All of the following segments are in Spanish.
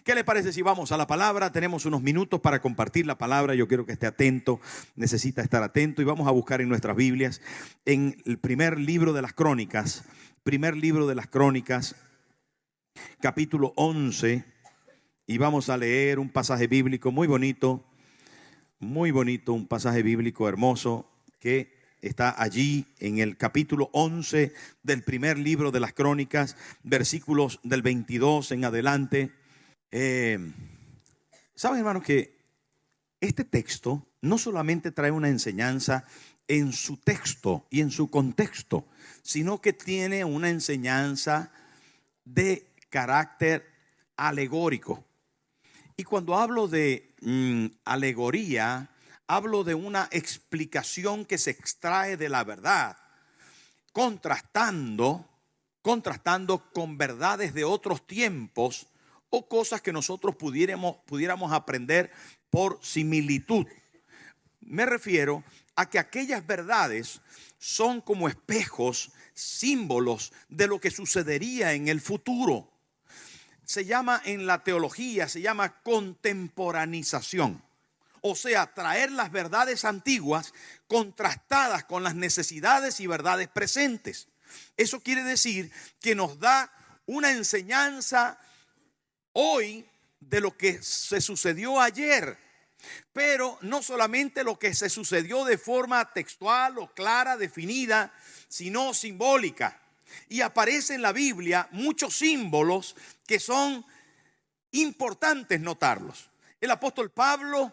¿Qué le parece si vamos a la palabra? Tenemos unos minutos para compartir la palabra. Yo quiero que esté atento, necesita estar atento, y vamos a buscar en nuestras Biblias en el primer libro de las Crónicas, capítulo 11, y vamos a leer un pasaje bíblico muy bonito, un pasaje bíblico hermoso que está allí en el capítulo 11 del primer libro de las Crónicas, versículos del 22 en adelante. Saben, hermanos, que este texto no solamente trae una enseñanza en su texto y en su contexto, sino que tiene una enseñanza de carácter alegórico. Y cuando hablo de alegoría, hablo de una explicación que se extrae de la verdad, contrastando con verdades de otros tiempos o cosas que nosotros pudiéramos aprender por similitud. Me refiero a que aquellas verdades son como espejos, símbolos de lo que sucedería en el futuro. En la teología se llama contemporanización. O sea, traer las verdades antiguas contrastadas con las necesidades y verdades presentes. Eso quiere decir que nos da una enseñanza hoy de lo que se sucedió ayer, pero no solamente lo que se sucedió de forma textual o clara, definida, sino simbólica. Y aparece en la Biblia muchos símbolos que son importantes notarlos. El apóstol Pablo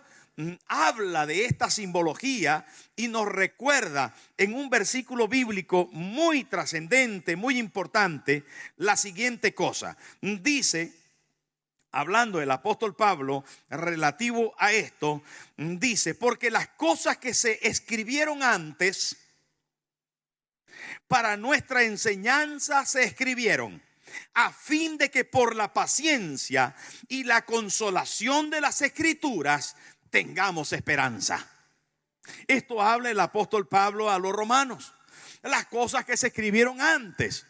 habla de esta simbología y nos recuerda en un versículo bíblico muy trascendente, muy importante, la siguiente cosa. Dice, hablando el apóstol Pablo relativo a esto, dice: porque las cosas que se escribieron antes para nuestra enseñanza se escribieron, a fin de que por la paciencia y la consolación de las Escrituras tengamos esperanza. Esto habla el apóstol Pablo a los romanos. Las cosas que se escribieron antes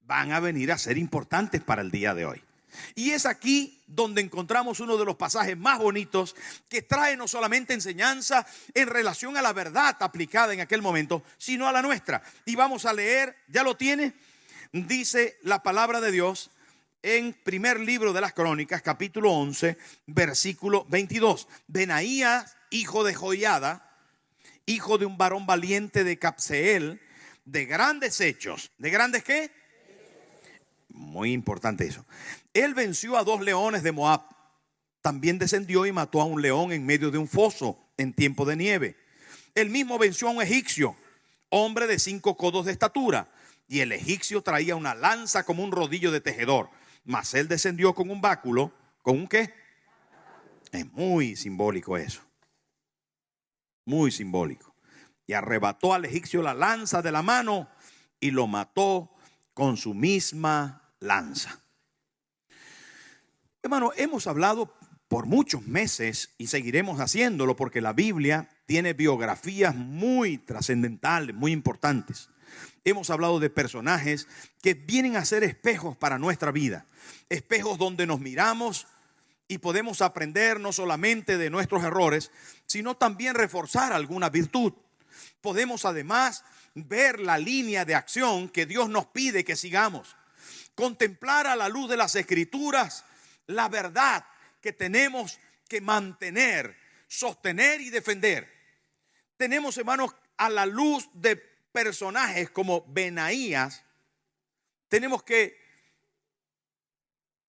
van a venir a ser importantes para el día de hoy. Y es aquí donde encontramos uno de los pasajes más bonitos, que trae no solamente enseñanza en relación a la verdad aplicada en aquel momento, sino a la nuestra. Y vamos a leer, ¿ya lo tiene? Dice la palabra de Dios en primer libro de las Crónicas, capítulo 11, versículo 22. Benaías, hijo de Joiada, hijo de un varón valiente de Capseel, de grandes hechos. ¿De grandes qué? Muy importante eso. Él venció a 2 leones de Moab. También descendió y mató a un león en medio de un foso en tiempo de nieve. Él mismo venció a un egipcio, hombre de 5 codos de estatura. Y el egipcio traía una lanza como un rodillo de tejedor. Mas él descendió con un báculo. ¿Con un qué? Es muy simbólico eso. Muy simbólico. Y arrebató al egipcio la lanza de la mano y lo mató con su misma lanza. Hermano, hemos hablado por muchos meses y seguiremos haciéndolo, porque la Biblia tiene biografías muy trascendentales, muy importantes. Hemos hablado de personajes que vienen a ser espejos para nuestra vida, espejos donde nos miramos y podemos aprender no solamente de nuestros errores, sino también reforzar alguna virtud. Podemos además ver la línea de acción que Dios nos pide que sigamos, contemplar a la luz de las Escrituras la verdad que tenemos que mantener, sostener y defender. Tenemos, hermanos, a la luz de personajes como Benaías, tenemos que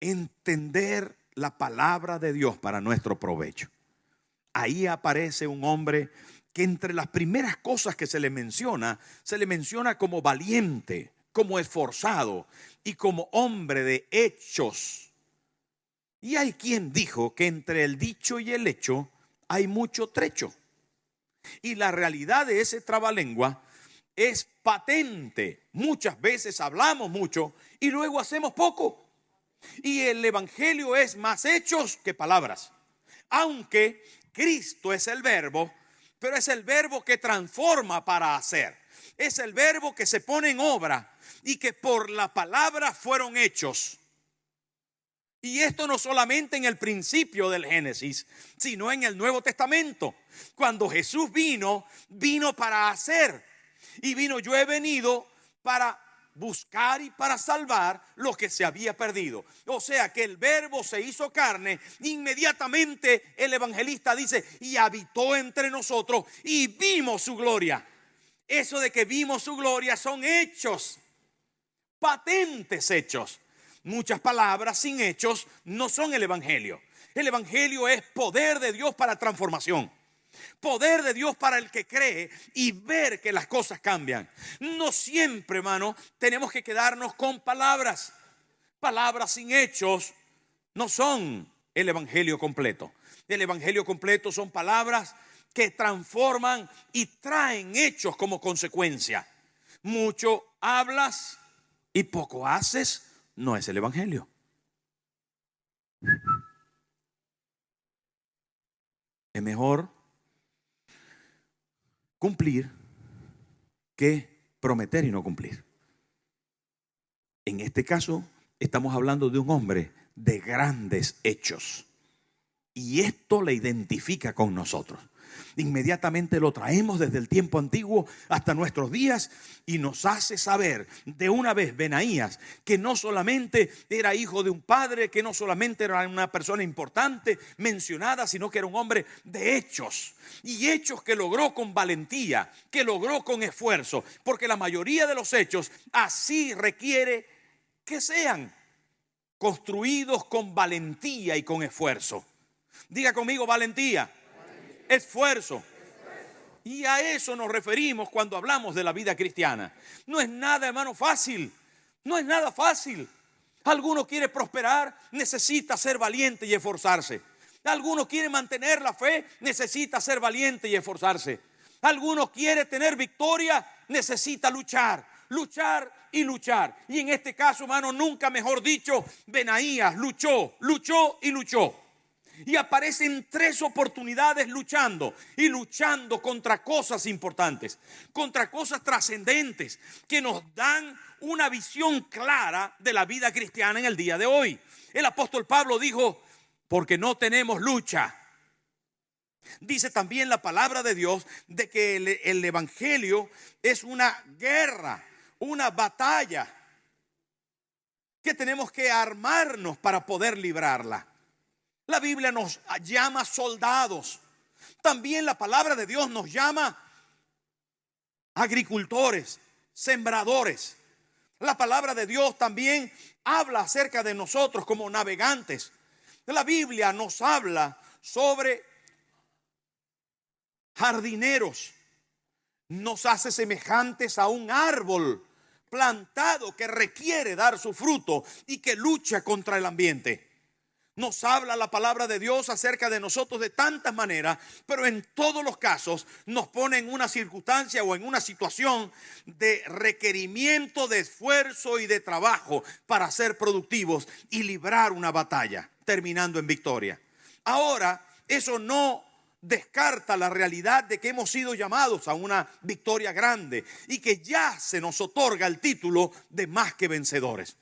entender la palabra de Dios para nuestro provecho. Ahí aparece un hombre que entre las primeras cosas que se le menciona como valiente, como esforzado y como hombre de hechos. Y hay quien dijo que entre el dicho y el hecho hay mucho trecho. Y la realidad de ese trabalengua es patente. Muchas veces hablamos mucho y luego hacemos poco. Y el evangelio es más hechos que palabras. Aunque Cristo es el verbo, pero es el verbo que transforma para hacer. Es el verbo que se pone en obra y que por la palabra fueron hechos. Y esto no solamente en el principio del Génesis, sino en el Nuevo Testamento. Cuando Jesús vino para hacer. Y vino: yo he venido para buscar y para salvar lo que se había perdido. O sea que el Verbo se hizo carne. Inmediatamente el evangelista dice: y habitó entre nosotros y vimos su gloria. Eso de que vimos su gloria son hechos, patentes hechos. Muchas palabras sin hechos no son el evangelio. El evangelio es poder de Dios para transformación. Poder de Dios para el que cree y ver que las cosas cambian. No siempre, hermano, tenemos que quedarnos con palabras. Palabras sin hechos no son el evangelio completo. El evangelio completo son palabras que transforman y traen hechos como consecuencia. Mucho hablas y poco haces, no es el evangelio. Es mejor cumplir que prometer y no cumplir. En este caso estamos hablando de un hombre de grandes hechos, y esto le identifica con nosotros. Inmediatamente lo traemos desde el tiempo antiguo hasta nuestros días y nos hace saber de una vez Benaías que no solamente era hijo de un padre, que no solamente era una persona importante mencionada, sino que era un hombre de hechos, y hechos que logró con valentía, que logró con esfuerzo, porque la mayoría de los hechos así requiere que sean construidos con valentía y con esfuerzo. Diga conmigo: valentía, esfuerzo. Y a eso nos referimos cuando hablamos de la vida cristiana. No es nada, hermano, fácil. No es nada fácil. Alguno quiere prosperar, necesita ser valiente y esforzarse. Alguno quiere mantener la fe, necesita ser valiente y esforzarse. Alguno quiere tener victoria, necesita luchar, luchar y luchar. Y en este caso, hermano, nunca mejor dicho, Benaías luchó, luchó y luchó. Y aparecen 3 oportunidades luchando, y luchando contra cosas importantes, contra cosas trascendentes que nos dan una visión clara de la vida cristiana en el día de hoy. El apóstol Pablo dijo: porque no tenemos lucha. Dice también la palabra de Dios de que el evangelio es una guerra, una batalla, que tenemos que armarnos para poder librarla. La Biblia nos llama soldados. También la palabra de Dios nos llama agricultores, sembradores. La palabra de Dios también habla acerca de nosotros como navegantes. La Biblia nos habla sobre jardineros. Nos hace semejantes a un árbol plantado que requiere dar su fruto y que lucha contra el ambiente. Nos habla la palabra de Dios acerca de nosotros de tantas maneras, pero en todos los casos nos pone en una circunstancia o en una situación de requerimiento de esfuerzo y de trabajo para ser productivos y librar una batalla, terminando en victoria. Ahora, eso no descarta la realidad de que hemos sido llamados a una victoria grande y que ya se nos otorga el título de más que vencedores.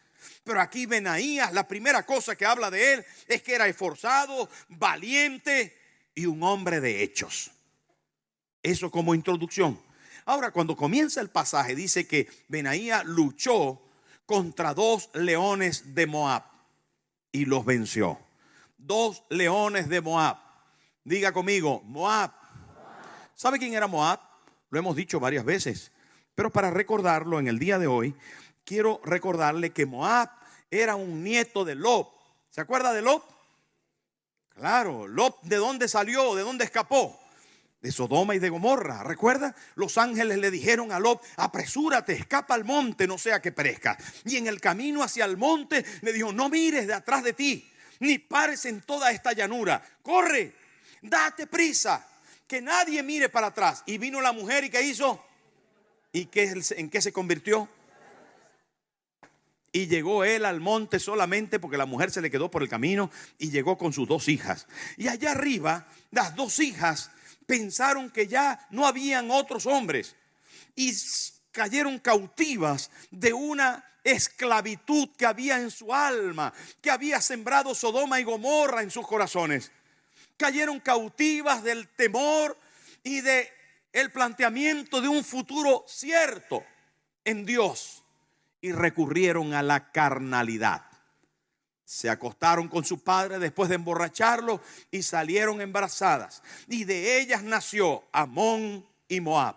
Pero aquí Benaías, la primera cosa que habla de él es que era esforzado, valiente y un hombre de hechos. Eso como introducción. Ahora, cuando comienza el pasaje, dice que Benaías luchó contra 2 leones de Moab y los venció. 2 leones de Moab. Diga conmigo: Moab. ¿Sabe quién era Moab? Lo hemos dicho varias veces, pero para recordarlo en el día de hoy, quiero recordarle que Moab era un nieto de Lot. ¿Se acuerda de Lot? Claro, Lot, ¿de dónde salió? ¿De dónde escapó? De Sodoma y de Gomorra. ¿Recuerda? Los ángeles le dijeron a Lot: apresúrate, escapa al monte, no sea que perezca. Y en el camino hacia el monte le dijo: no mires de atrás de ti, ni pares en toda esta llanura. Corre, date prisa, que nadie mire para atrás. Y vino la mujer, ¿y qué hizo? ¿Y en qué se convirtió? Y llegó él al monte solamente porque la mujer se le quedó por el camino, y llegó con sus 2 hijas. Y allá arriba, las 2 hijas pensaron que ya no habían otros hombres y cayeron cautivas de una esclavitud que había en su alma, que había sembrado Sodoma y Gomorra en sus corazones. Cayeron cautivas del temor y de el planteamiento de un futuro cierto en Dios, y recurrieron a la carnalidad. Se acostaron con su padre después de emborracharlo y salieron embarazadas, y de ellas nació Amón y Moab.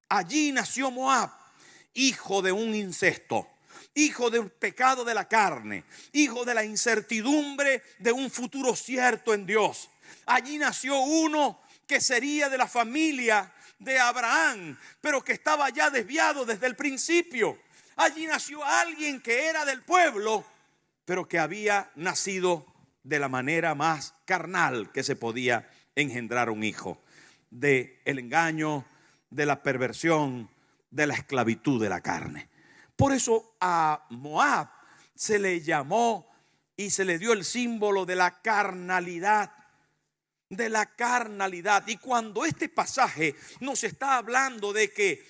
Allí nació Moab, hijo de un incesto, hijo de un pecado de la carne, hijo de la incertidumbre de un futuro cierto en Dios. Allí nació uno que sería de la familia de Abraham, pero que estaba ya desviado desde el principio. Allí nació alguien que era del pueblo, pero que había nacido de la manera más carnal que se podía engendrar un hijo, de el engaño, de la perversión, de la esclavitud de la carne. Por eso a Moab se le llamó y se le dio el símbolo de la carnalidad. De la carnalidad. Y cuando este pasaje nos está hablando de que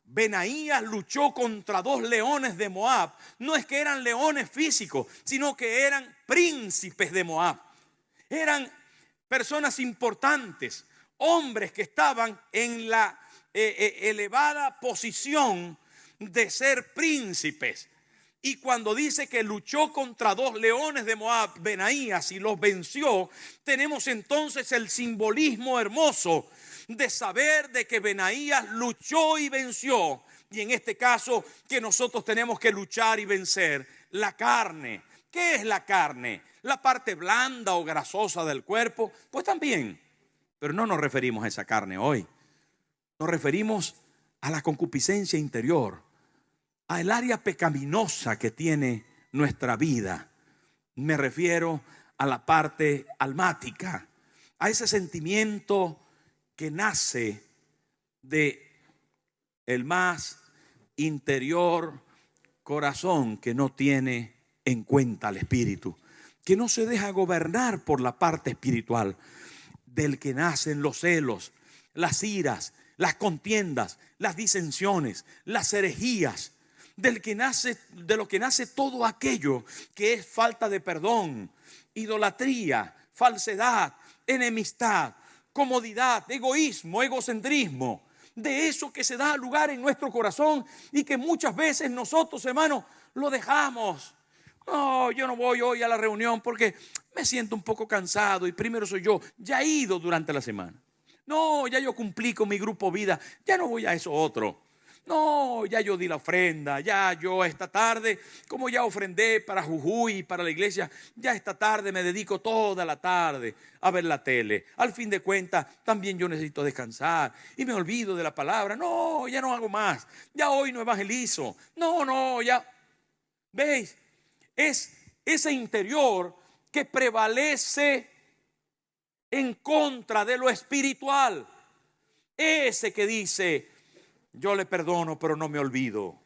Benaías luchó contra 2 leones de Moab, no es que eran leones físicos, sino que eran príncipes de Moab. Eran personas importantes, hombres que estaban en la elevada posición de ser príncipes. Y cuando dice que luchó contra 2 leones de Moab, Benaías, y los venció, tenemos entonces el simbolismo hermoso de saber de que Benaías luchó y venció. Y en este caso que nosotros tenemos que luchar y vencer la carne. ¿Qué es la carne? La parte blanda o grasosa del cuerpo, pues también. Pero no nos referimos a esa carne hoy. Nos referimos a la concupiscencia interior, al área pecaminosa que tiene nuestra vida. Me refiero a la parte almática, a ese sentimiento que nace de el más interior corazón, que no tiene en cuenta al espíritu, que no se deja gobernar por la parte espiritual, del que nacen los celos, las iras, las contiendas, las disensiones, las herejías, de lo que nace todo aquello que es falta de perdón, idolatría, falsedad, enemistad, comodidad, egoísmo, egocentrismo. De eso que se da lugar en nuestro corazón y que muchas veces nosotros, hermanos, lo dejamos. No, yo no voy hoy a la reunión porque me siento un poco cansado y primero soy yo. Ya he ido durante la semana. No, ya yo cumplí con mi grupo vida, ya no voy a eso otro. No, ya yo di la ofrenda, ya yo esta tarde, como ya ofrendé para Jujuy y para la iglesia, ya esta tarde me dedico toda la tarde a ver la tele. Al fin de cuentas, también yo necesito descansar y me olvido de la palabra. No, ya no hago más, ya hoy no evangelizo. No, ya. ¿Veis? Es ese interior que prevalece en contra de lo espiritual. Ese que dice: yo le perdono, pero no me olvido.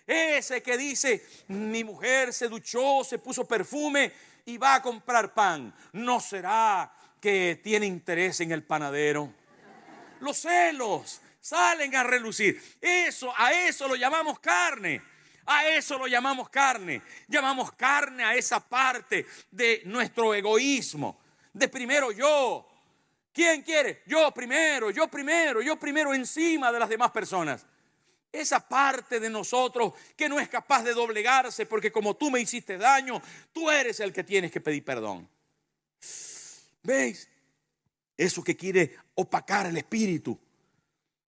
Ese que dice: mi mujer se duchó, se puso perfume y va a comprar pan. ¿No será que tiene interés en el panadero? Los celos salen a relucir. A eso lo llamamos carne. A eso lo llamamos carne. Llamamos carne a esa parte de nuestro egoísmo. De primero yo. ¿Quién quiere? Yo primero encima de las demás personas. Esa parte de nosotros que no es capaz de doblegarse porque como tú me hiciste daño, tú eres el que tienes que pedir perdón. ¿Veis? Eso que quiere opacar el espíritu.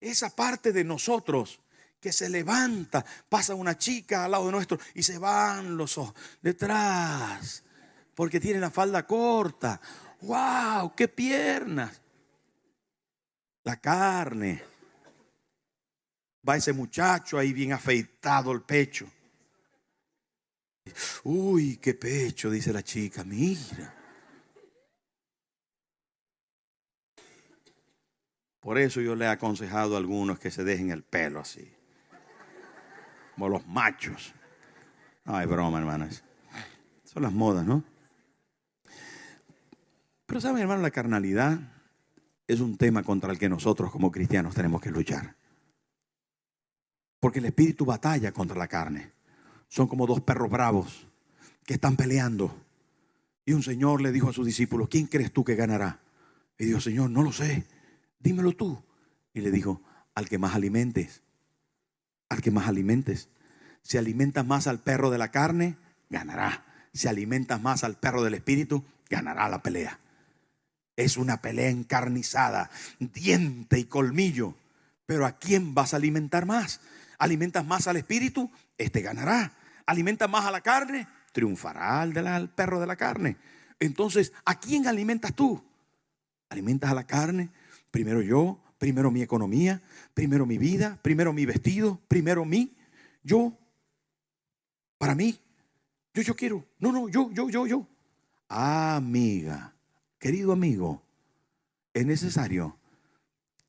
Esa parte de nosotros que se levanta, pasa una chica al lado de nuestro y se van los ojos detrás porque tiene la falda corta. ¡Wow! ¡Qué piernas! La carne. Va ese muchacho ahí bien afeitado el pecho. Uy, qué pecho, dice la chica. Mira. Por eso yo le he aconsejado a algunos que se dejen el pelo así, como los machos. Ay, broma, hermanas. Son las modas, ¿no? Pero saben, hermano, la carnalidad es un tema contra el que nosotros como cristianos tenemos que luchar. Porque el espíritu batalla contra la carne. Son como dos perros bravos que están peleando. Y un señor le dijo a sus discípulos: ¿quién crees tú que ganará? Y dijo: Señor, no lo sé, dímelo tú. Y le dijo: al que más alimentes. Al que más alimentes. Si alimentas más al perro de la carne, ganará. Si alimentas más al perro del espíritu, ganará la pelea. Es una pelea encarnizada, diente y colmillo. Pero ¿a quién vas a alimentar más? ¿Alimentas más al espíritu? Este ganará. ¿Alimentas más a la carne? Triunfará al perro de la carne. Entonces, ¿a quién alimentas tú? ¿Alimentas a la carne? Primero yo, primero mi economía, primero mi vida, primero mi vestido, primero mí, yo, para mí, yo quiero. No, yo. Amiga, querido amigo, es necesario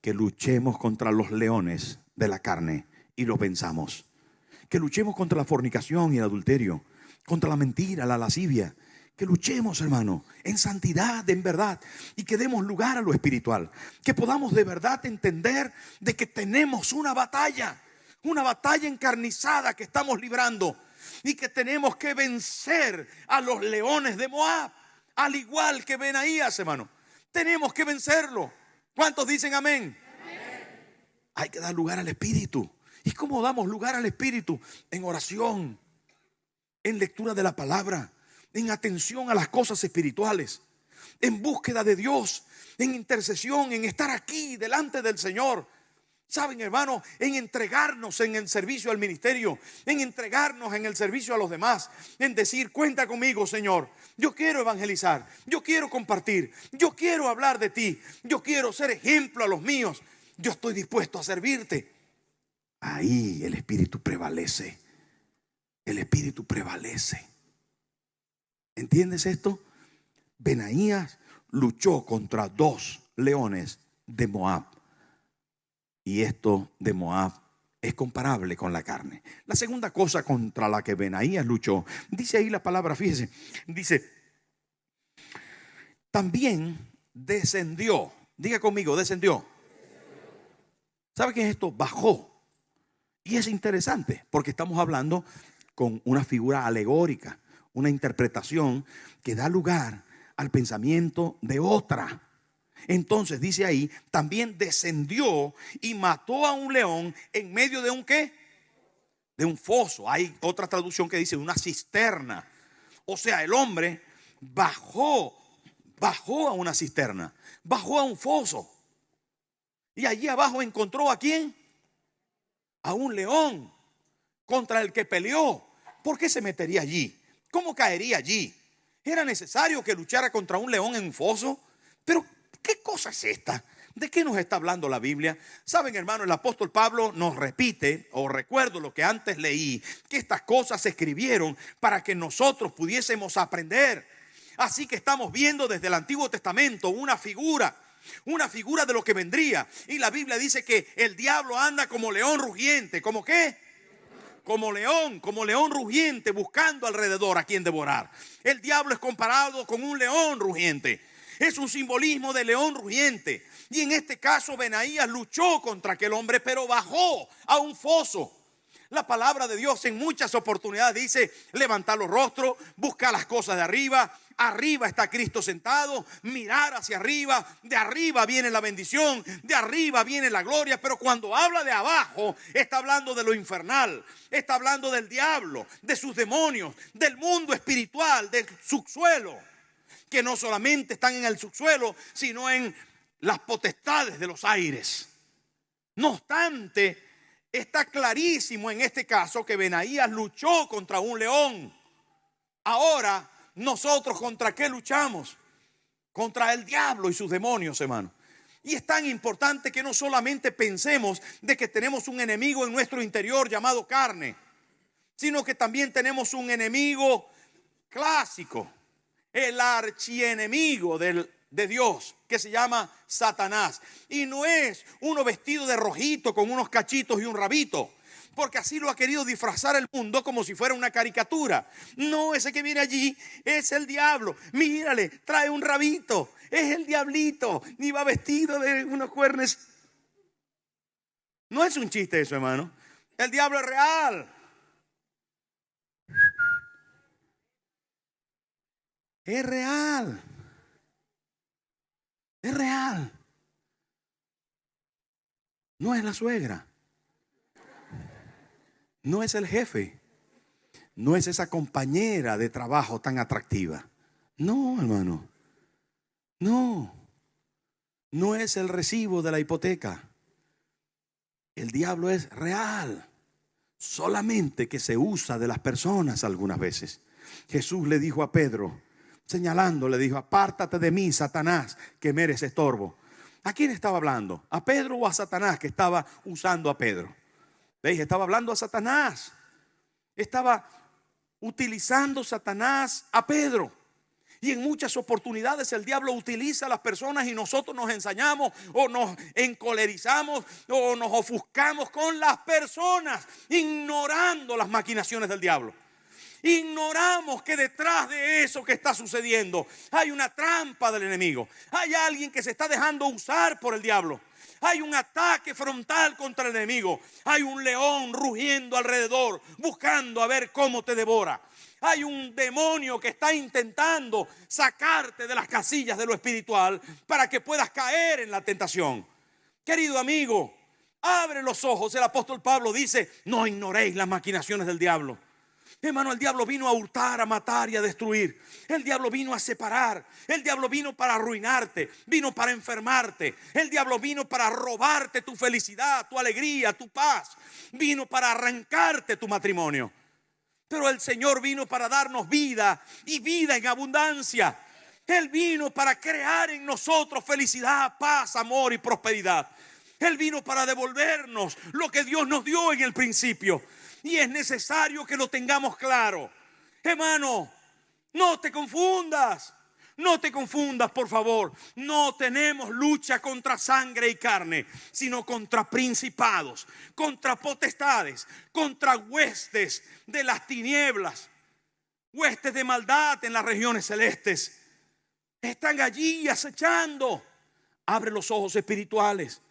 que luchemos contra los leones de la carne y los venzamos. Que luchemos contra la fornicación y el adulterio, contra la mentira, la lascivia. Que luchemos, hermano, en santidad, en verdad, y que demos lugar a lo espiritual. Que podamos de verdad entender de que tenemos una batalla encarnizada que estamos librando, y que tenemos que vencer a los leones de Moab, al igual que Benaías, hermano. Tenemos que vencerlo. ¿Cuántos dicen amén? Amén. Hay que dar lugar al Espíritu. ¿Y cómo damos lugar al Espíritu? En oración, en lectura de la palabra, en atención a las cosas espirituales, en búsqueda de Dios, en intercesión, en estar aquí delante del Señor. Saben, hermano, en entregarnos en el servicio al ministerio, en entregarnos en el servicio a los demás, en decir: cuenta conmigo, Señor. Yo quiero evangelizar, yo quiero compartir, yo quiero hablar de ti, yo quiero ser ejemplo a los míos. Yo estoy dispuesto a servirte. Ahí el Espíritu prevalece. El Espíritu prevalece. ¿Entiendes esto? Benaías luchó contra dos leones de Moab. Y esto de Moab es comparable con la carne. La segunda cosa contra la que Benaías luchó, dice ahí la palabra, fíjese, dice: también descendió. Diga conmigo, descendió. ¿Sabe qué es esto? Bajó. Y es interesante porque estamos hablando con una figura alegórica, una interpretación que da lugar al pensamiento de otra. Entonces dice ahí: también descendió y mató a un león en medio de un ¿qué? De un foso. Hay otra traducción que dice una cisterna. O sea, el hombre bajó a una cisterna, bajó a un foso. Y allí abajo encontró ¿a quién? A un león contra el que peleó. ¿Por qué se metería allí? ¿Cómo caería allí? ¿Era necesario que luchara contra un león en un foso? Pero ¿qué cosa es esta? ¿De qué nos está hablando la Biblia? Saben, hermano, el apóstol Pablo nos repite, o recuerdo lo que antes leí, que estas cosas se escribieron para que nosotros pudiésemos aprender. Así que estamos viendo desde el Antiguo Testamento una figura de lo que vendría. Y la Biblia dice que el diablo anda como león rugiente. ¿Cómo qué? Como león rugiente, buscando alrededor a quien devorar. El diablo es comparado con un león rugiente. Es un simbolismo de león rugiente. Y en este caso Benaías luchó contra aquel hombre, pero bajó a un foso. La palabra de Dios en muchas oportunidades dice: levantar los rostros, buscar las cosas de arriba. Arriba está Cristo sentado, mirar hacia arriba. De arriba viene la bendición, de arriba viene la gloria. Pero cuando habla de abajo, está hablando de lo infernal, está hablando del diablo, de sus demonios, del mundo espiritual, del subsuelo, que no solamente están en el subsuelo, sino en las potestades de los aires. No obstante, está clarísimo en este caso que Benaías luchó contra un león. Ahora, nosotros ¿contra qué luchamos? Contra el diablo y sus demonios, hermano. Y es tan importante que no solamente pensemos de que tenemos un enemigo en nuestro interior llamado carne, sino que también tenemos un enemigo clásico, el archienemigo de Dios, que se llama Satanás. Y no es uno vestido de rojito con unos cachitos y un rabito, porque así lo ha querido disfrazar el mundo como si fuera una caricatura. No, ese que viene allí es el diablo. Mírale, trae un rabito, es el diablito, y va vestido de unos cuernos. No es un chiste eso, hermano. El diablo es real. Es real. Es real. No es la suegra. No es el jefe. No es esa compañera de trabajo tan atractiva. No, hermano. No. No es el recibo de la hipoteca. El diablo es real. Solamente que se usa de las personas algunas veces. Jesús le dijo a Pedro, señalándole, dijo: apártate de mí, Satanás, que me eres estorbo. ¿A quién estaba hablando? ¿A Pedro o a Satanás que estaba usando a Pedro? ¿Veis? Estaba hablando a Satanás. Estaba utilizando Satanás a Pedro. Y en muchas oportunidades el diablo utiliza a las personas y nosotros nos ensañamos o nos encolerizamos o nos ofuscamos con las personas, ignorando las maquinaciones del diablo. Ignoramos que detrás de eso que está sucediendo hay una trampa del enemigo. Hay alguien que se está dejando usar por el diablo. Hay un ataque frontal contra el enemigo. Hay un león rugiendo alrededor, buscando a ver cómo te devora. Hay un demonio que está intentando sacarte de las casillas de lo espiritual para que puedas caer en la tentación. Querido amigo, abre los ojos. El apóstol Pablo dice: no ignoréis las maquinaciones del diablo. Hermano, el diablo vino a hurtar, a matar y a destruir. El diablo vino a separar. El diablo vino para arruinarte. Vino para enfermarte. El diablo vino para robarte tu felicidad, tu alegría, tu paz. Vino para arrancarte tu matrimonio. Pero el Señor vino para darnos vida y vida en abundancia. Él vino para crear en nosotros felicidad, paz, amor y prosperidad. Él vino para devolvernos lo que Dios nos dio en el principio. Y es necesario que lo tengamos claro. Hermano, no te confundas. No te confundas, por favor. No tenemos lucha contra sangre y carne, sino contra principados, contra potestades, contra huestes de las tinieblas, huestes de maldad en las regiones celestes. Están allí acechando. Abre los ojos espirituales.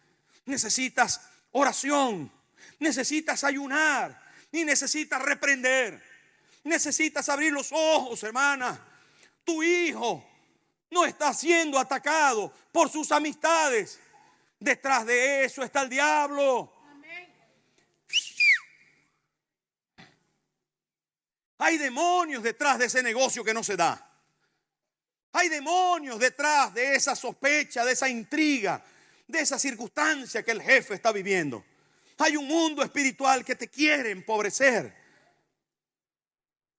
Necesitas oración, necesitas ayunar y necesitas reprender. Necesitas abrir los ojos, hermana. Tu hijo no está siendo atacado por sus amistades. Detrás de eso está el diablo. Hay demonios detrás de ese negocio que no se da. Hay demonios detrás de esa sospecha, de esa intriga, de esa circunstancia que el jefe está viviendo. Hay un mundo espiritual que te quiere empobrecer.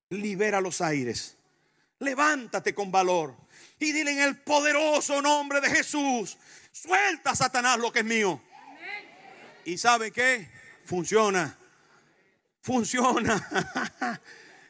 Libera los aires. Levántate con valor y dile: en el poderoso nombre de Jesús, suelta, Satanás, lo que es mío. ¿Y sabe qué? Funciona. Funciona.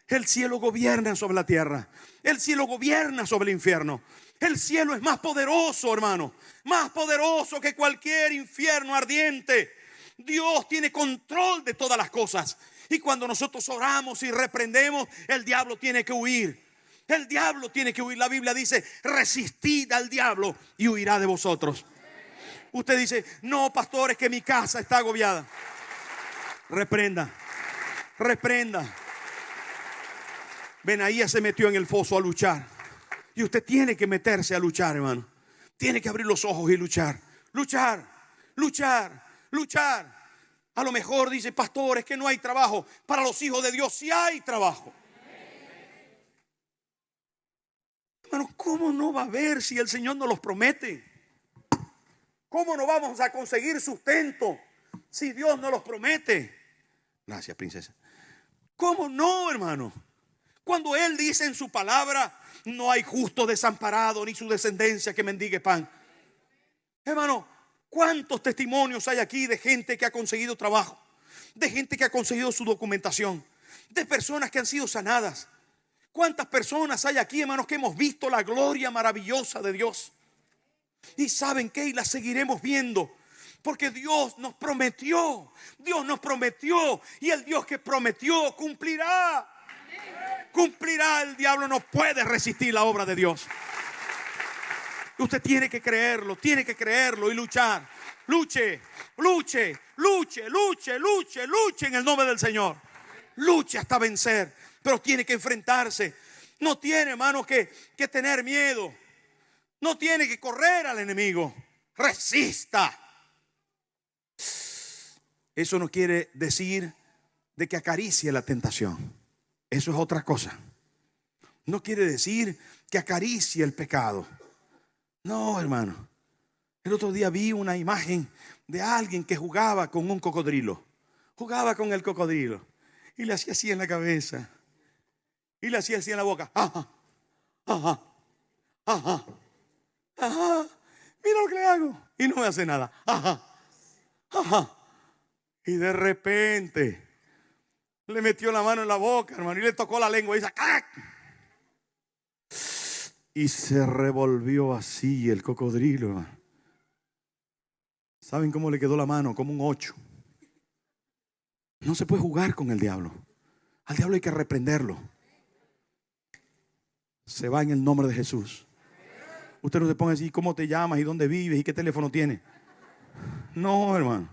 El cielo gobierna sobre la tierra. El cielo gobierna sobre el infierno. El cielo es más poderoso, hermano. Más poderoso que cualquier infierno ardiente. Dios tiene control de todas las cosas. Y cuando nosotros oramos y reprendemos, el diablo tiene que huir. El diablo tiene que huir. La Biblia dice: resistid al diablo y huirá de vosotros. Usted dice: no, pastor, es que mi casa está agobiada. Reprenda. Reprenda. Benaías se metió en el foso a luchar. Y usted tiene que meterse a luchar, hermano. Tiene que abrir los ojos y luchar. Luchar, luchar, luchar. A lo mejor dice: pastor, es que no hay trabajo. Para los hijos de Dios sí hay trabajo. Hermano, ¿cómo no va a haber si el Señor nos los promete? ¿Cómo no vamos a conseguir sustento si Dios nos los promete? Gracias, princesa. ¿Cómo no, hermano? Cuando Él dice en su palabra: no hay justo desamparado ni su descendencia que mendigue pan. Hermano, ¿cuántos testimonios hay aquí de gente que ha conseguido trabajo? De gente que ha conseguido su documentación. De personas que han sido sanadas. ¿Cuántas personas hay aquí, hermanos, que hemos visto la gloria maravillosa de Dios? Y ¿saben qué? Y la seguiremos viendo. Porque Dios nos prometió. Dios nos prometió. Y el Dios que prometió cumplirá. Cumplirá. El diablo no puede resistir la obra de Dios. Usted tiene que creerlo y luchar. Luche, luche, luche, luche, luche, luche en el nombre del Señor. Luche hasta vencer, pero tiene que enfrentarse. No tiene, hermano, que tener miedo. No tiene que correr al enemigo. Resista. Eso no quiere decir de que acaricie la tentación. Eso es otra cosa. No quiere decir que acaricie el pecado. No, hermano. El otro día vi una imagen de alguien que jugaba con un cocodrilo. Jugaba con el cocodrilo y le hacía así en la cabeza y le hacía así en la boca. Ajá, ajá, ajá, ajá. Mira lo que le hago y no me hace nada. Ajá, ajá. Y de repente le metió la mano en la boca, hermano, y le tocó la lengua y dice ¡cac! Y se revolvió así el cocodrilo, hermano. ¿Saben cómo le quedó la mano? Como un 8. No se puede jugar con el diablo. Al diablo hay que reprenderlo. Se va en el nombre de Jesús. Usted no se ponga así, ¿cómo te llamas? ¿Y dónde vives? ¿Y qué teléfono tienes? No, hermano.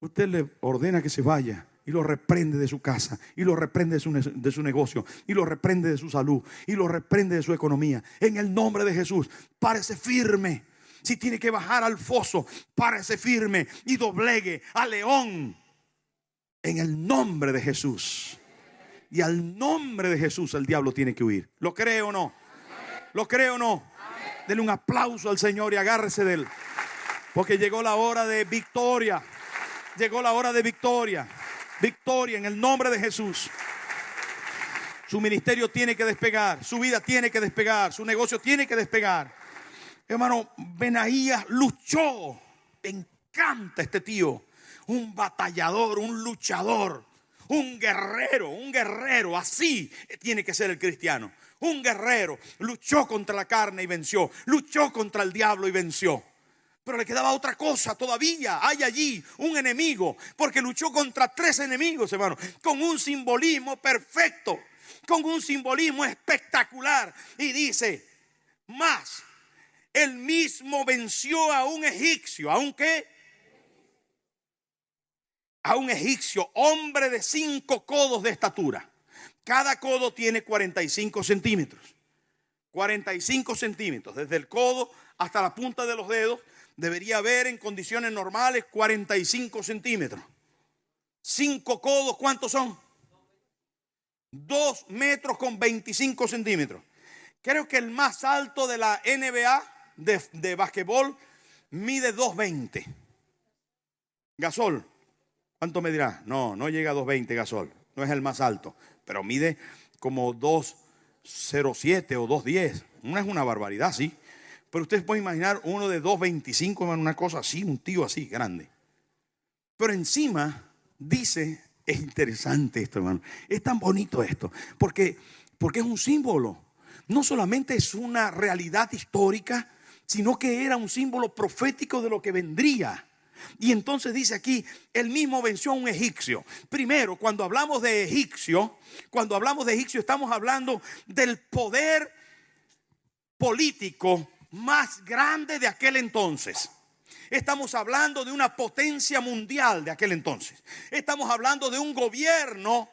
Usted le ordena que se vaya y lo reprende de su casa, y lo reprende de su negocio, y lo reprende de su salud, y lo reprende de su economía. En el nombre de Jesús, párese firme. Si tiene que bajar al foso, párese firme y doblegue al león. En el nombre de Jesús. Y al nombre de Jesús el diablo tiene que huir. ¿Lo cree o no? ¿Lo cree o no? Denle un aplauso al Señor y agárrese de él. Porque llegó la hora de victoria. Llegó la hora de victoria. Victoria en el nombre de Jesús. Su ministerio tiene que despegar. Su vida tiene que despegar. Su negocio tiene que despegar. Hermano, Benaías luchó. Me encanta este tío. Un batallador, un luchador, un guerrero. Así tiene que ser el cristiano. Un guerrero. Luchó contra la carne y venció. Luchó contra el diablo y venció. Pero le quedaba otra cosa todavía. Hay allí un enemigo. Porque luchó contra 3 enemigos, hermano. Con un simbolismo perfecto. Con un simbolismo espectacular. Y dice, más. Él mismo venció a un egipcio. ¿A un qué? A un egipcio, hombre de 5 codos de estatura. Cada codo tiene 45 centímetros. 45 centímetros. Desde el codo hasta la punta de los dedos debería haber en condiciones normales 45 centímetros. 5 codos, ¿cuántos son? 2 metros con 25 centímetros. Creo que el más alto de la NBA de basquetbol mide 2.20. Gasol, ¿cuánto medirá? No llega a 2.20 Gasol. No es el más alto, pero mide como 2.07 o 2.10. No es una barbaridad, sí. Pero ustedes pueden imaginar uno de 2.25, una cosa así, un tío así grande. Pero encima dice, es interesante esto, hermano. Es tan bonito esto, porque es un símbolo. No solamente es una realidad histórica, sino que era un símbolo profético de lo que vendría. Y entonces dice aquí, él mismo venció a un egipcio. Primero, cuando hablamos de egipcio, estamos hablando del poder político más grande de aquel entonces. Estamos hablando de una potencia mundial de aquel entonces. Estamos hablando de un gobierno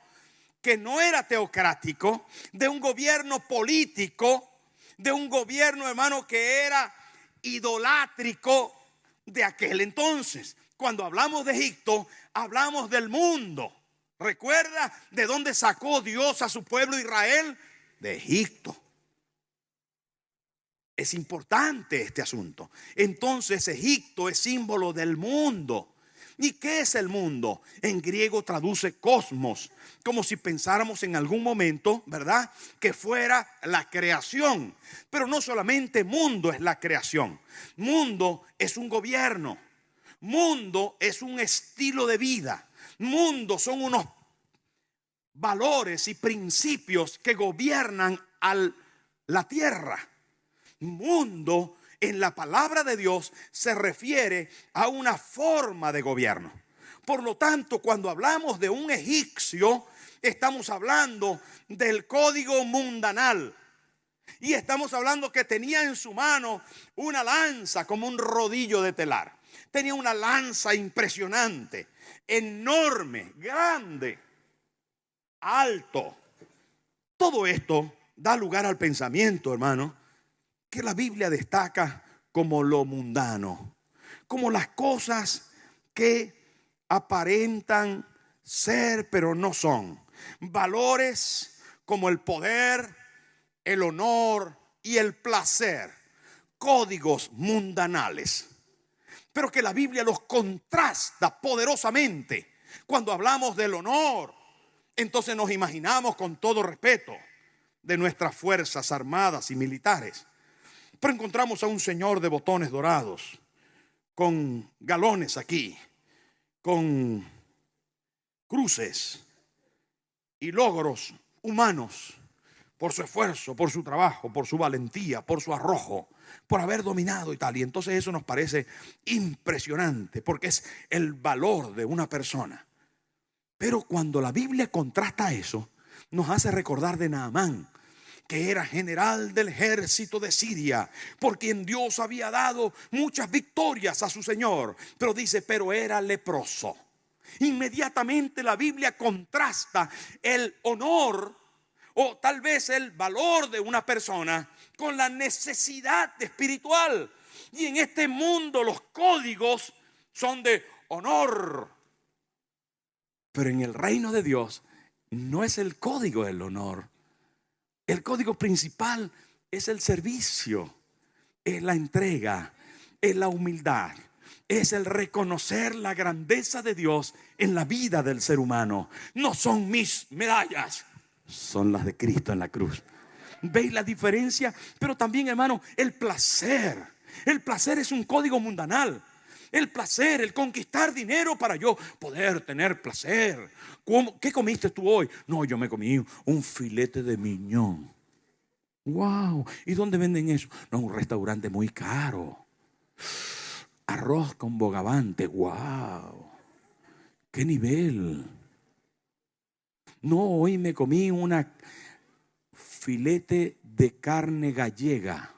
que no era teocrático, de un gobierno político, de un gobierno, hermano, que era idolátrico de aquel entonces. Cuando hablamos de Egipto, hablamos del mundo. ¿Recuerda de dónde sacó Dios a su pueblo Israel? De Egipto. Es importante este asunto. Entonces Egipto es símbolo del mundo. ¿Y qué es el mundo? En griego traduce cosmos, como si pensáramos en algún momento, ¿verdad?, que fuera la creación. Pero no solamente mundo es la creación. Mundo es un gobierno. Mundo es un estilo de vida. Mundo son unos valores y principios que gobiernan la tierra. Mundo en la palabra de Dios se refiere a una forma de gobierno. Por lo tanto, cuando hablamos de un egipcio, estamos hablando del código mundanal. Y estamos hablando que tenía en su mano una lanza como un rodillo de telar. Tenía una lanza impresionante, enorme, grande, alto. Todo esto da lugar al pensamiento, hermano, que la Biblia destaca como lo mundano, como las cosas que aparentan ser pero no son. Valores como el poder, el honor y el placer, códigos mundanales, pero que la Biblia los contrasta poderosamente. Cuando hablamos del honor, entonces nos imaginamos, con todo respeto, de nuestras fuerzas armadas y militares, pero encontramos a un señor de botones dorados, con galones aquí, con cruces y logros humanos, por su esfuerzo, por su trabajo, por su valentía, por su arrojo, por haber dominado y tal. Y entonces eso nos parece impresionante, porque es el valor de una persona. Pero cuando la Biblia contrasta eso, nos hace recordar de Naamán, que era general del ejército de Siria, por quien Dios había dado muchas victorias a su señor. Pero dice, pero era leproso. Inmediatamente la Biblia contrasta el honor, o tal vez el valor de una persona, con la necesidad espiritual. Y en este mundo los códigos son de honor, pero en el reino de Dios no es el código del honor. El código principal es el servicio, es la entrega, es la humildad, es el reconocer la grandeza de Dios en la vida del ser humano. No son mis medallas, son las de Cristo en la cruz. ¿Veis la diferencia? Pero también, hermano, el placer. El placer es un código mundanal. El placer, el conquistar dinero para yo poder tener placer. ¿Qué comiste tú hoy? No, yo me comí un filete de miñón. Wow. ¿Y dónde venden eso? No, un restaurante muy caro. Arroz con bogavante. Wow. ¿Qué nivel? No, hoy me comí una filete de carne gallega.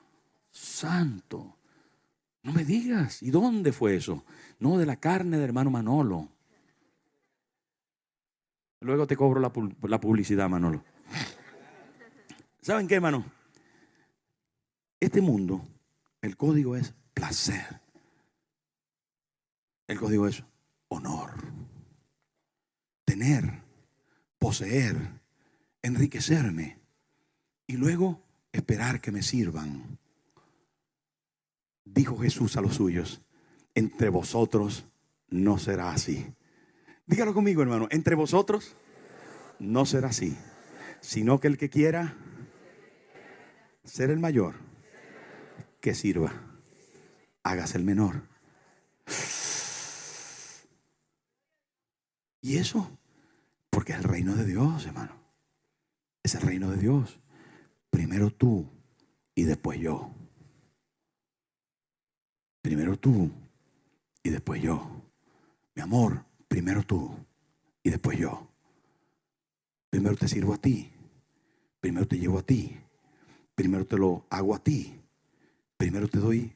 Santo. No me digas. ¿Y dónde fue eso? No, de la carne del hermano Manolo. Luego te cobro la publicidad, Manolo. ¿Saben qué, hermano? Este mundo, el código es placer. El código es honor. Tener, poseer, enriquecerme y luego esperar que me sirvan. Dijo Jesús a los suyos, entre vosotros no será así. Dígalo conmigo, hermano, entre vosotros no será así, sino que el que quiera ser el mayor, que sirva, hágase el menor. Y eso, porque es el reino de Dios, hermano. Es el reino de Dios. Primero tú y después yo. Primero tú y después yo. Mi amor, primero tú y después yo. Primero te sirvo a ti. Primero te llevo a ti. Primero te lo hago a ti. Primero te doy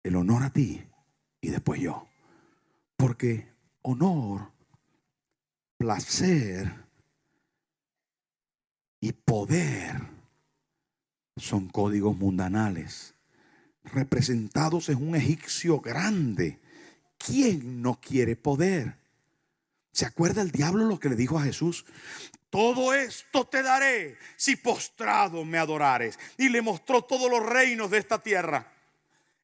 el honor a ti y después yo. Porque honor, placer y poder son códigos mundanales representados en un egipcio grande. ¿Quién no quiere poder? ¿Se acuerda el diablo lo que le dijo a Jesús? Todo esto te daré si postrado me adorares. Y le mostró todos los reinos de esta tierra.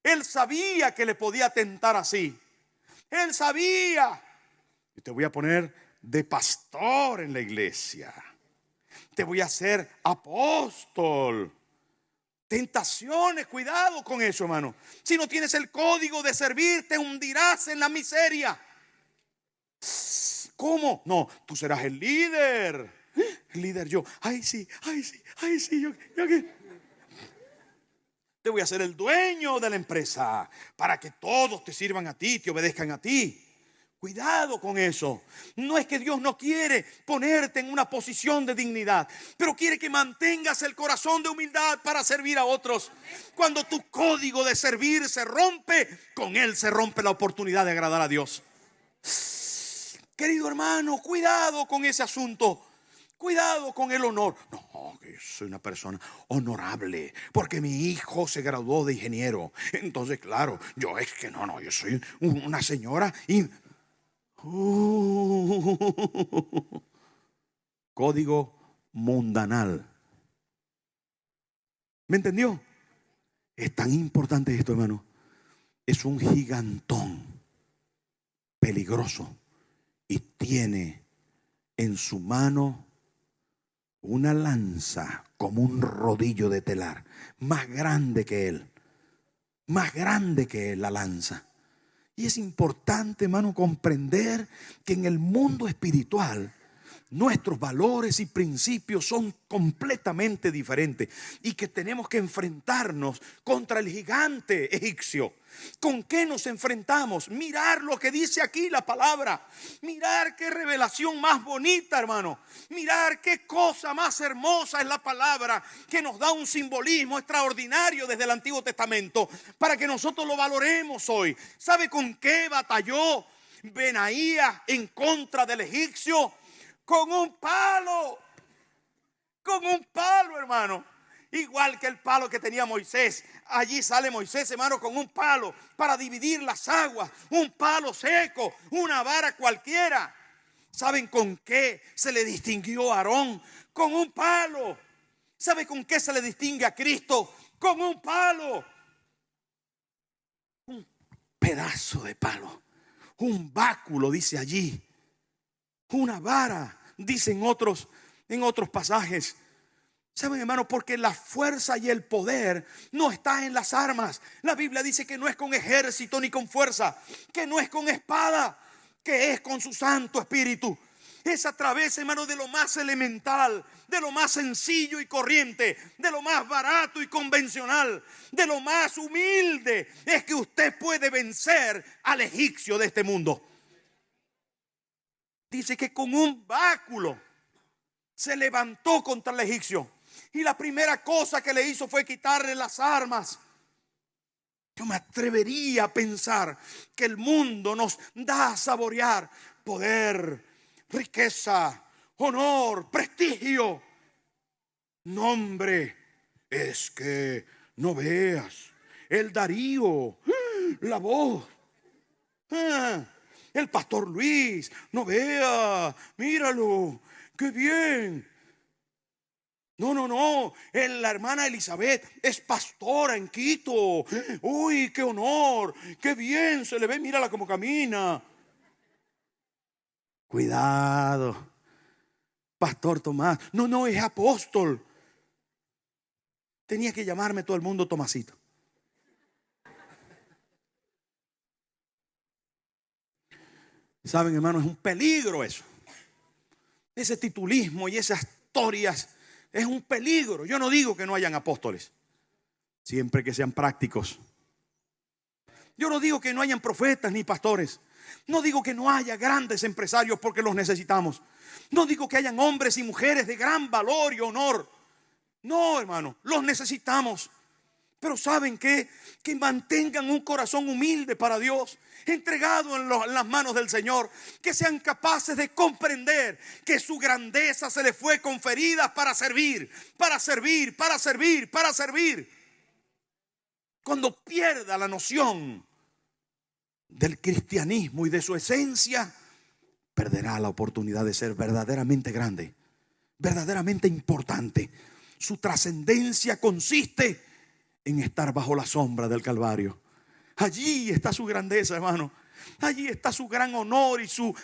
Él sabía que le podía tentar así. Él sabía. Y te voy a poner de pastor en la iglesia. Te voy a hacer apóstol. Tentaciones, cuidado con eso, hermano. Si no tienes el código de servir, te hundirás en la miseria. ¿Cómo? No, tú serás el líder. El líder yo. Ay, sí, ay, sí, ay, sí. Yo te voy a hacer el dueño de la empresa para que todos te sirvan a ti, te obedezcan a ti. Cuidado con eso. No es que Dios no quiere ponerte en una posición de dignidad, pero quiere que mantengas el corazón de humildad para servir a otros. Cuando tu código de servir se rompe, con él se rompe la oportunidad de agradar a Dios. Querido hermano, cuidado con ese asunto. Cuidado con el honor. No, que yo soy una persona honorable porque mi hijo se graduó de ingeniero. Entonces, claro, yo soy una señora y... Código mundanal. ¿Me entendió? Es tan importante esto, hermano. Es un gigantón peligroso y tiene en su mano una lanza como un rodillo de telar, más grande que él, la lanza. Y es importante, hermano, comprender que en el mundo espiritual nuestros valores y principios son completamente diferentes y que tenemos que enfrentarnos contra el gigante egipcio. ¿Con qué nos enfrentamos? Mirar lo que dice aquí la palabra. Mirar qué revelación más bonita, hermano. Mirar qué cosa más hermosa es la palabra, que nos da un simbolismo extraordinario desde el Antiguo Testamento para que nosotros lo valoremos hoy. ¿Sabe con qué batalló Benaías en contra del egipcio? Con un palo, hermano. Igual que el palo que tenía Moisés. Allí sale Moisés, hermano, con un palo para dividir las aguas. Un palo seco, una vara cualquiera. ¿Saben con qué se le distinguió a Aarón? Con un palo. ¿Sabe con qué se le distingue a Cristo? Con un palo. Un pedazo de palo. Un báculo, dice allí. Una vara, dicen en otros pasajes. ¿Saben, hermano? Porque la fuerza y el poder no está en las armas. La Biblia dice que no es con ejército ni con fuerza, que no es con espada, que es con su Santo Espíritu. Es a través, hermano, de lo más elemental, de lo más sencillo y corriente, de lo más barato y convencional, de lo más humilde, es que usted puede vencer al egipcio de este mundo. Dice que con un báculo se levantó contra el egipcio. Y la primera cosa que le hizo fue quitarle las armas. Yo me atrevería a pensar que el mundo nos da a saborear poder, riqueza, honor, prestigio. Nombre, es que no veas el Darío, la voz, el pastor Luis, no vea, míralo, qué bien. No, la hermana Elizabeth es pastora en Quito. Uy, qué honor, qué bien se le ve, mírala cómo camina. Cuidado, Pastor Tomás. No, es apóstol. Tenía que llamarme todo el mundo Tomasito. Saben, hermano, es un peligro eso. Ese titulismo y esas historias es un peligro. Yo no digo que no hayan apóstoles, siempre que sean prácticos. Yo no digo que no hayan profetas ni pastores. No digo que no haya grandes empresarios, porque los necesitamos. No digo que hayan hombres y mujeres de gran valor y honor. No, hermano, los necesitamos. Pero ¿saben qué? Que mantengan un corazón humilde para Dios, entregado en las manos del Señor. Que sean capaces de comprender que su grandeza se les fue conferida para servir, para servir, para servir, para servir. Cuando pierda la noción del cristianismo y de su esencia, perderá la oportunidad de ser verdaderamente grande, verdaderamente importante. Su trascendencia consiste en estar bajo la sombra del Calvario. Allí está su grandeza, hermano. Allí está su gran honor y su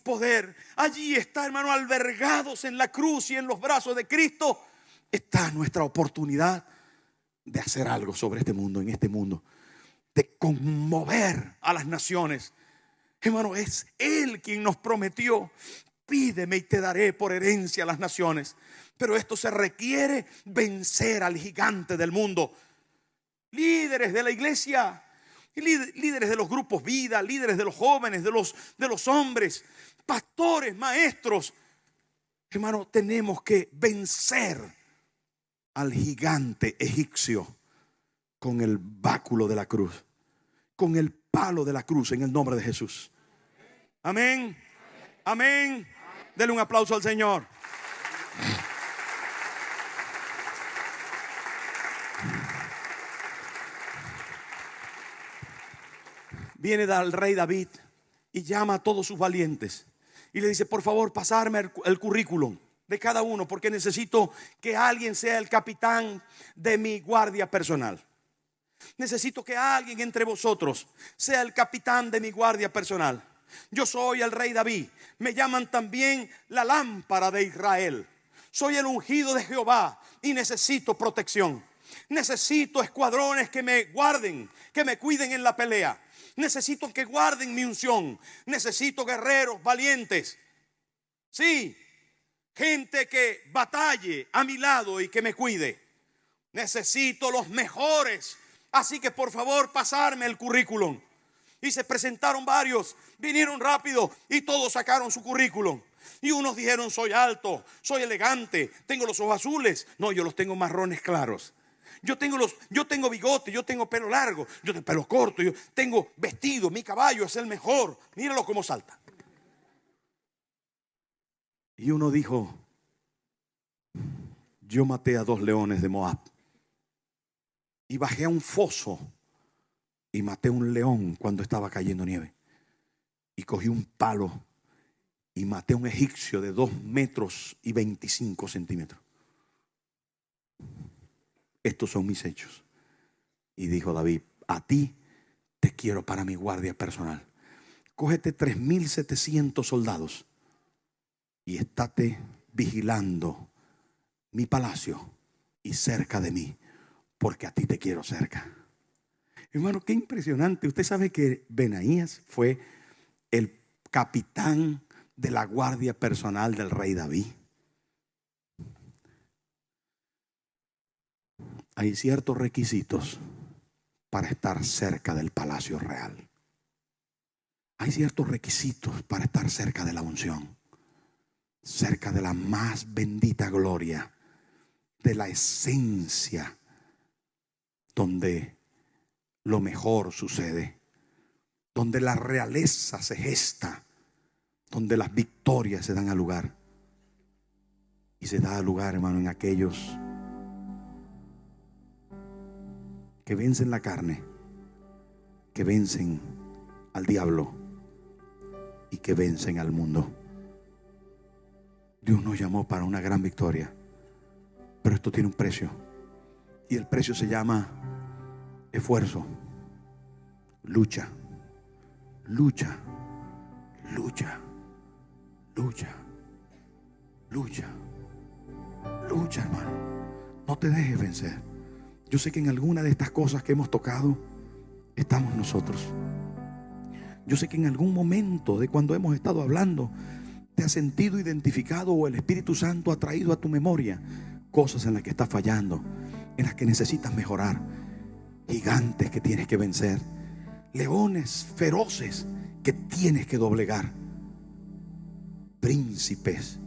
poder. Allí está, hermano, albergados en la cruz y en los brazos de Cristo. Está nuestra oportunidad de hacer algo sobre este mundo, en este mundo, de conmover a las naciones. Hermano, es Él quien nos prometió: pídeme y te daré por herencia a las naciones. Pero esto se requiere vencer al gigante del mundo. Líderes de la iglesia, Y líderes de los grupos vida, líderes de los jóvenes, de los hombres, pastores, maestros. Hermano, tenemos que vencer al gigante egipcio con el báculo de la cruz, con el palo de la cruz, en el nombre de Jesús. Amén. Amén. Denle un aplauso al Señor. Viene el rey David y llama a todos sus valientes y le dice: por favor, pasarme el currículum de cada uno, porque necesito que alguien sea el capitán de mi guardia personal. Necesito que alguien entre vosotros sea el capitán de mi guardia personal. Yo soy el rey David. Me llaman también la lámpara de Israel. Soy el ungido de Jehová y necesito protección. Necesito escuadrones que me guarden, que me cuiden en la pelea. Necesito que guarden mi unción. Necesito guerreros valientes. Sí, gente que batalle a mi lado y que me cuide. Necesito los mejores. Así que por favor, pasarme el currículum. Y se presentaron varios, vinieron rápido y todos sacaron su currículum. Y unos dijeron: soy alto, soy elegante, tengo los ojos azules. No, yo los tengo marrones claros. Yo tengo bigote, yo tengo pelo largo, yo tengo pelo corto, yo tengo vestido, mi caballo es el mejor. Míralo cómo salta. Y uno dijo: yo maté a 2 leones de Moab. Y bajé a un foso y maté a un león cuando estaba cayendo nieve. Y cogí un palo y maté a un egipcio de 2 metros y 25 centímetros. Estos son mis hechos. Y dijo David: a ti te quiero para mi guardia personal. Cógete 3,700 soldados y estate vigilando mi palacio y cerca de mí, porque a ti te quiero cerca. Hermano, qué impresionante. Usted sabe que Benaías fue el capitán de la guardia personal del rey David. Hay ciertos requisitos para estar cerca del palacio real. Hay ciertos requisitos para estar cerca de la unción, cerca de la más bendita gloria, de la esencia donde lo mejor sucede, donde la realeza se gesta, donde las victorias se dan a lugar. Y se da a lugar, hermano, en aquellos que vencen la carne, que vencen al diablo y que vencen al mundo. Dios nos llamó para una gran victoria, pero esto tiene un precio, y el precio se llama esfuerzo, lucha, lucha, lucha, lucha, lucha, lucha, hermano. No te dejes vencer. Yo sé que en alguna de estas cosas que hemos tocado estamos nosotros. Yo sé que en algún momento de cuando hemos estado hablando te has sentido identificado, o el Espíritu Santo ha traído a tu memoria cosas en las que estás fallando, en las que necesitas mejorar, gigantes que tienes que vencer, leones feroces que tienes que doblegar, príncipes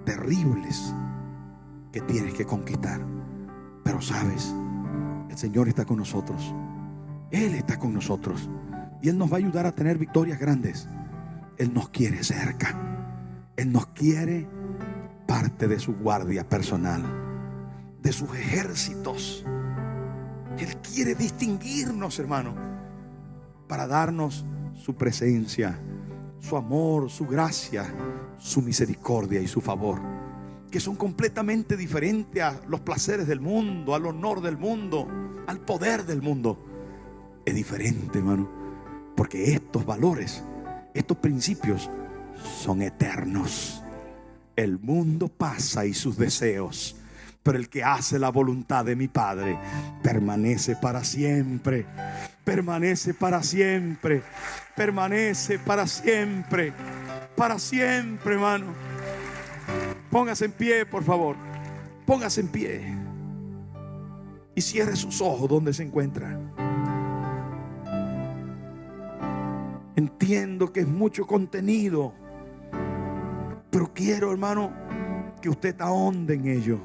terribles que tienes que conquistar. Pero sabes, el Señor está con nosotros. Él está con nosotros y Él nos va a ayudar a tener victorias grandes. Él nos quiere cerca. Él nos quiere parte de su guardia personal, de sus ejércitos. Él quiere distinguirnos, hermano, para darnos su presencia, su amor, su gracia, su misericordia y su favor, que son completamente diferentes a los placeres del mundo, al honor del mundo, al poder del mundo. Es diferente, hermano, porque estos valores, estos principios son eternos. El mundo pasa y sus deseos, pero el que hace la voluntad de mi Padre permanece para siempre. Permanece para siempre. Permanece para siempre. Para siempre, hermano. Póngase en pie, por favor. Póngase en pie. y cierre sus ojos donde se encuentra. Entiendo que es mucho contenido, pero quiero, hermano, que usted ahonde en ello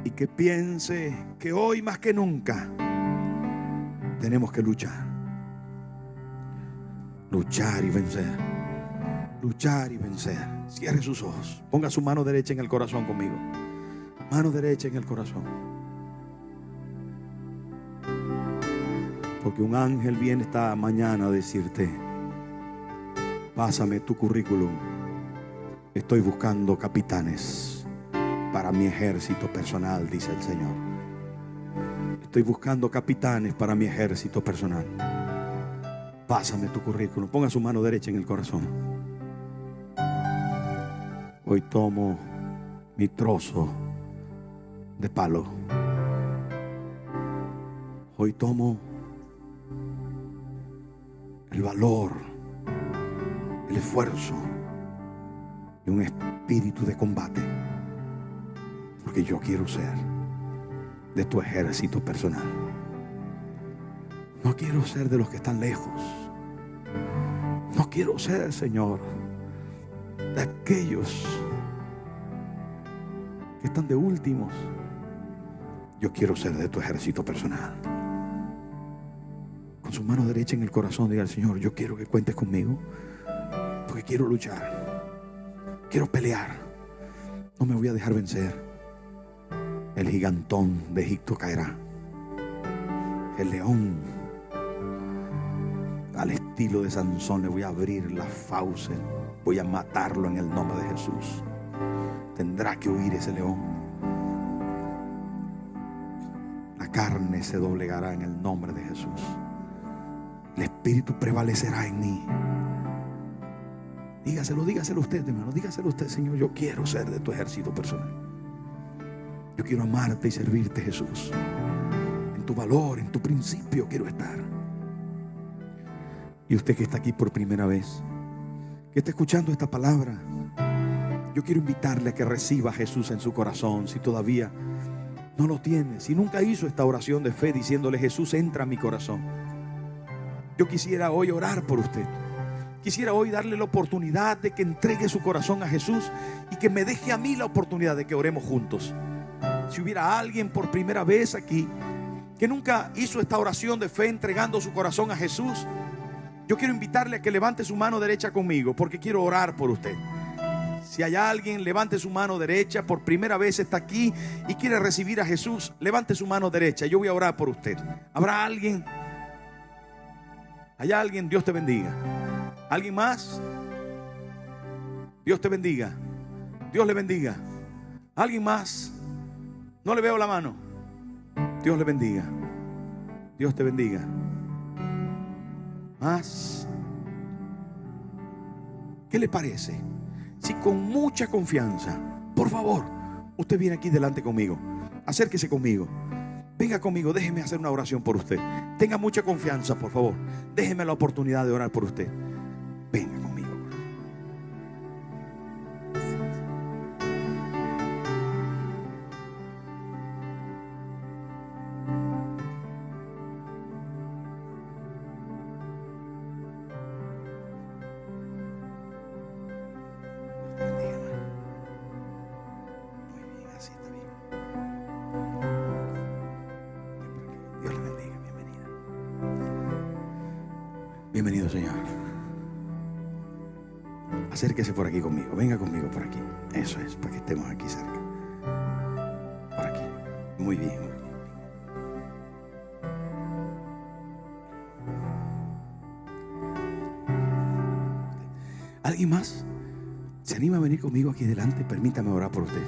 y que piense que hoy más que nunca tenemos que luchar. Luchar y vencer. Luchar y vencer. Cierre sus ojos. Ponga su mano derecha en el corazón conmigo. Mano derecha en el corazón. Porque un ángel viene esta mañana a decirte: pásame tu currículum. Estoy buscando capitanes para mi ejército personal, dice el Señor. Estoy buscando capitanes para mi ejército personal. Pásame tu currículum. Ponga su mano derecha en el corazón. Hoy tomo mi trozo de palo. Hoy tomo el valor, el esfuerzo y un espíritu de combate, porque yo quiero ser de tu ejército personal. No quiero ser de los que están lejos. No quiero ser, Señor, de aquellos que están de últimos. Yo quiero ser de tu ejército personal. Con su mano derecha en el corazón, diga al Señor: yo quiero que cuentes conmigo, porque quiero luchar, quiero pelear. No me voy a dejar vencer. El gigantón de Egipto caerá. El león, al estilo de Sansón, le voy a abrir las fauces. Voy a matarlo en el nombre de Jesús. Tendrá que huir ese león. La carne se doblegará en el nombre de Jesús. El espíritu prevalecerá en mí. Dígaselo usted, hermano. Dígaselo usted: Señor, yo quiero ser de tu ejército personal. Yo quiero amarte y servirte, Jesús. En tu valor, en tu principio quiero estar. Y usted que está aquí por primera vez, que está escuchando esta palabra, yo quiero invitarle a que reciba a Jesús en su corazón. Si todavía no lo tiene, si nunca hizo esta oración de fe diciéndole: Jesús, entra a mi corazón. Yo quisiera hoy orar por usted. Quisiera hoy darle la oportunidad de que entregue su corazón a Jesús y que me deje a mí la oportunidad de que oremos juntos. Si hubiera alguien por primera vez aquí que nunca hizo esta oración de fe entregando su corazón a Jesús, yo quiero invitarle a que levante su mano derecha conmigo, porque quiero orar por usted. Si hay alguien, levante su mano derecha. Por primera vez está aquí y quiere recibir a Jesús, levante su mano derecha. Yo voy a orar por usted. ¿Habrá alguien? ¿Hay alguien? Dios te bendiga. ¿Alguien más? Dios te bendiga. Dios le bendiga. ¿Alguien más? No le veo la mano. Dios le bendiga. Dios te bendiga. ¿Más? ¿Qué le parece si con mucha confianza, por favor, usted viene aquí delante conmigo? Acérquese conmigo. Venga conmigo, déjeme hacer una oración por usted. Tenga mucha confianza, por favor. Déjeme la oportunidad de orar por usted. Venga conmigo. Bienvenido, Señor. Acérquese por aquí conmigo. Venga conmigo por aquí. Eso es, para que estemos aquí cerca. Por aquí. Muy bien. ¿Alguien más se anima a venir conmigo aquí delante? Permítame orar por usted.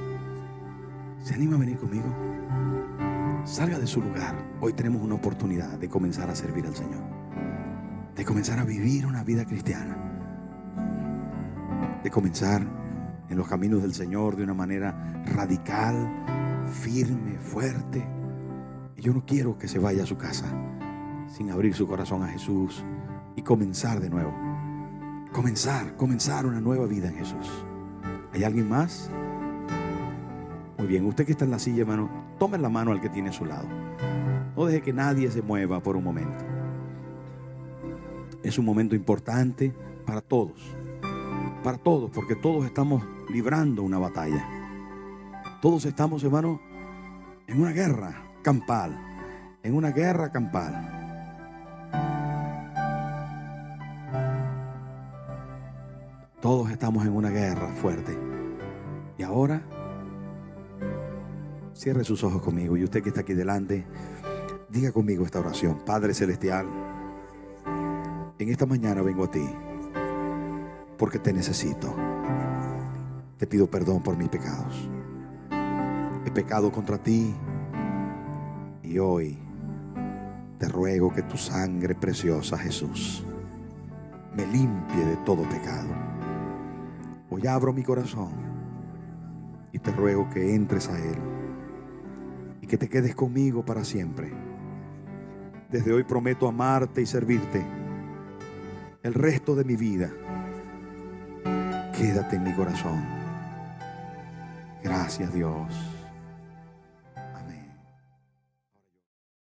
¿Se anima a venir conmigo? Salga de su lugar. Hoy tenemos una oportunidad de comenzar a servir al Señor, de comenzar a vivir una vida cristiana, de comenzar en los caminos del Señor de una manera radical, firme, fuerte. Y yo no quiero que se vaya a su casa sin abrir su corazón a Jesús y comenzar de nuevo. Comenzar una nueva vida en Jesús. ¿Hay alguien más? Muy bien, usted que está en la silla, hermano, Tome la mano al que tiene a su lado. No deje que nadie se mueva por un momento. Es un momento importante para todos, porque todos estamos librando una batalla. Todos estamos, hermano, en una guerra campal, Todos estamos en una guerra fuerte. Y ahora, cierre sus ojos conmigo, y usted que está aquí delante, diga conmigo esta oración. Padre Celestial, en esta mañana vengo a ti porque te necesito. Te pido perdón por mis pecados. He pecado contra ti y hoy te ruego que tu sangre preciosa, Jesús, me limpie de todo pecado. Hoy abro mi corazón y te ruego que entres a él y que te quedes conmigo para siempre. Desde hoy prometo amarte y servirte el resto de mi vida. Quédate en mi corazón. Gracias, Dios.